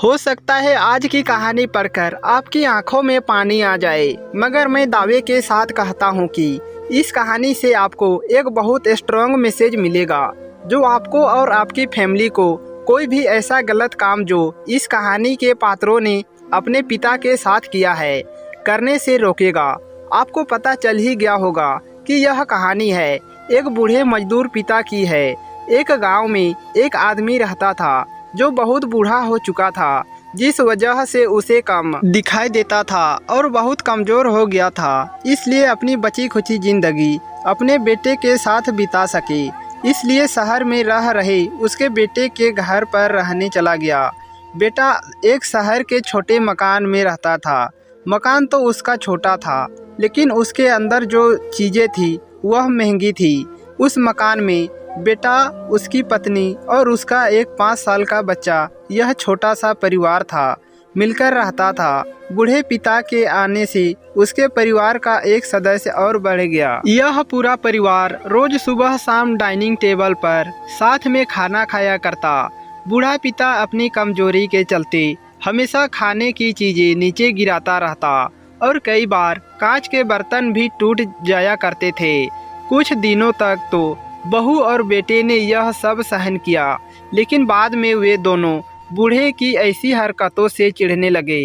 हो सकता है आज की कहानी पढ़कर आपकी आंखों में पानी आ जाए, मगर मैं दावे के साथ कहता हूं कि इस कहानी से आपको एक बहुत स्ट्रॉन्ग मैसेज मिलेगा जो आपको और आपकी फैमिली को कोई भी ऐसा गलत काम जो इस कहानी के पात्रों ने अपने पिता के साथ किया है करने से रोकेगा। आपको पता चल ही गया होगा कि यह कहानी है एक बूढ़े मजदूर पिता की है। एक गांव में एक आदमी रहता था जो बहुत बूढ़ा हो चुका था, जिस वजह से उसे कम दिखाई देता था और बहुत कमज़ोर हो गया था। इसलिए अपनी बची खुची ज़िंदगी अपने बेटे के साथ बिता सके, इसलिए शहर में रह रहे उसके बेटे के घर पर रहने चला गया। बेटा एक शहर के छोटे मकान में रहता था। मकान तो उसका छोटा था, लेकिन उसके अंदर जो चीज़ें थी वह महंगी थी। उस मकान में बेटा, उसकी पत्नी और उसका एक 5 साल का बच्चा, यह छोटा सा परिवार था, मिलकर रहता था। बूढ़े पिता के आने से उसके परिवार का एक सदस्य और बढ़ गया। यह पूरा परिवार रोज सुबह शाम डाइनिंग टेबल पर साथ में खाना खाया करता। बूढ़ा पिता अपनी कमजोरी के चलते हमेशा खाने की चीज़ें नीचे गिराता रहता और कई बार कांच के बर्तन भी टूट जाया करते थे। कुछ दिनों तक तो बहू और बेटे ने यह सब सहन किया, लेकिन बाद में वे दोनों बूढ़े की ऐसी हरकतों से चिढ़ने लगे।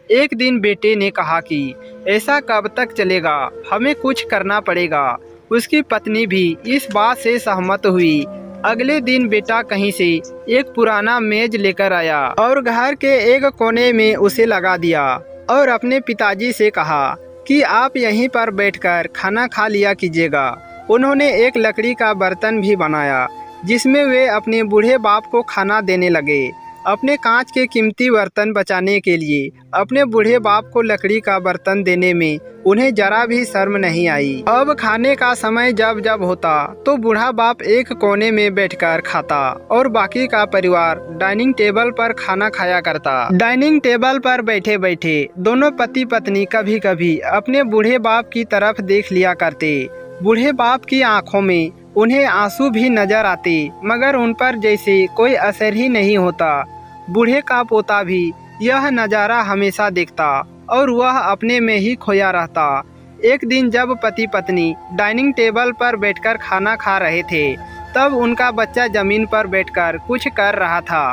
एक दिन बेटे ने कहा कि ऐसा कब तक चलेगा, हमें कुछ करना पड़ेगा। उसकी पत्नी भी इस बात से सहमत हुई। अगले दिन बेटा कहीं से एक पुराना मेज लेकर आया और घर के एक कोने में उसे लगा दिया और अपने पिताजी से कहा कि आप यहीं पर बैठकर खाना खा लिया कीजिएगा। उन्होंने एक लकड़ी का बर्तन भी बनाया जिसमें वे अपने बूढ़े बाप को खाना देने लगे। अपने कांच के कीमती बर्तन बचाने के लिए अपने बूढ़े बाप को लकड़ी का बर्तन देने में उन्हें जरा भी शर्म नहीं आई। अब खाने का समय जब जब होता तो बूढ़ा बाप एक कोने में बैठकर खाता और बाकी का परिवार डाइनिंग टेबल पर खाना खाया करता। डाइनिंग टेबल पर बैठे बैठे दोनों पति पत्नी कभी कभी अपने बूढ़े बाप की तरफ देख लिया करते। बूढ़े बाप की आंखों में उन्हें आंसू भी नजर आते, मगर उन पर जैसे कोई असर ही नहीं होता। बूढ़े का पोता भी यह नज़ारा हमेशा देखता और वह अपने में ही खोया रहता। एक दिन जब पति पत्नी डाइनिंग टेबल पर बैठकर खाना खा रहे थे, तब उनका बच्चा जमीन पर बैठकर कुछ कर रहा था।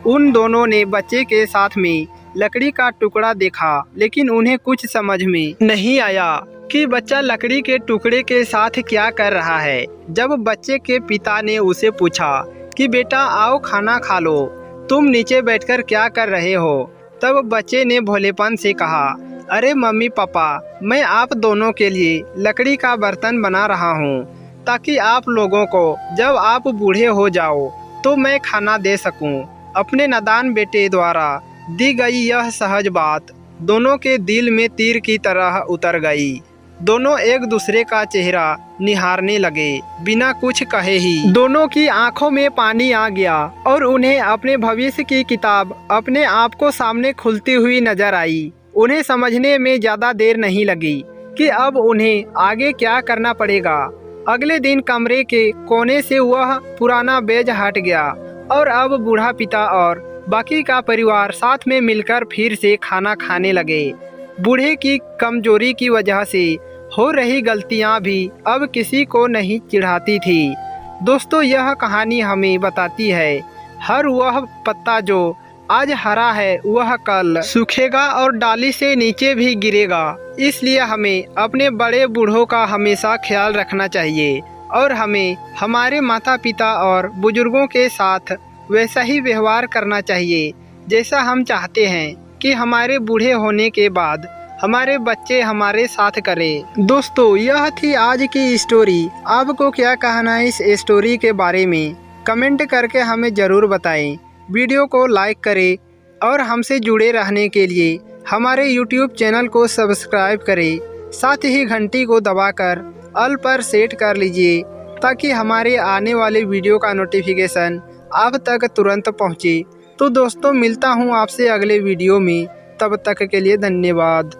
उन दोनों ने बच्चे के साथ में लकड़ी का टुकड़ा देखा, लेकिन उन्हें कुछ समझ में नहीं आया कि बच्चा लकड़ी के टुकड़े के साथ क्या कर रहा है। जब बच्चे के पिता ने उसे पूछा कि बेटा आओ खाना खा लो, तुम नीचे बैठकर क्या कर रहे हो, तब बच्चे ने भोलेपन से कहा, अरे मम्मी पापा, मैं आप दोनों के लिए लकड़ी का बर्तन बना रहा हूँ ताकि आप लोगों को जब आप बूढ़े हो जाओ तो मैं खाना दे सकूँ। अपने नादान बेटे द्वारा दी गई यह सहज बात दोनों के दिल में तीर की तरह उतर गई। दोनों एक दूसरे का चेहरा निहारने लगे, बिना कुछ कहे ही दोनों की आंखों में पानी आ गया और उन्हें अपने भविष्य की किताब अपने आप को सामने खुलती हुई नजर आई। उन्हें समझने में ज़्यादा देर नहीं लगी कि अब उन्हें आगे क्या करना पड़ेगा। अगले दिन कमरे के कोने से वह पुराना बेज हट गया और अब बूढ़ा पिता और बाकी का परिवार साथ में मिलकर फिर से खाना खाने लगे। बूढ़े की कमजोरी की वजह से हो रही गलतियां भी अब किसी को नहीं चिढ़ाती थी। दोस्तों, यह कहानी हमें बताती है हर वह पत्ता जो आज हरा है वह कल सूखेगा और डाली से नीचे भी गिरेगा। इसलिए हमें अपने बड़े बूढ़ों का हमेशा ख्याल रखना चाहिए और हमें हमारे माता पिता और बुजुर्गों के साथ वैसा ही व्यवहार करना चाहिए जैसा हम चाहते हैं कि हमारे बूढ़े होने के बाद हमारे बच्चे हमारे साथ करें। दोस्तों, यह थी आज की स्टोरी। आपको क्या कहना है इस स्टोरी के बारे में, कमेंट करके हमें ज़रूर बताएं। वीडियो को लाइक करें और हमसे जुड़े रहने के लिए हमारे YouTube चैनल को सब्सक्राइब करें। साथ ही घंटी को दबाकर ऑल पर सेट कर लीजिए ताकि हमारे आने वाले वीडियो का नोटिफिकेशन आप तक तुरंत पहुँचे। तो दोस्तों, मिलता हूँ आपसे अगले वीडियो में, तब तक के लिए धन्यवाद।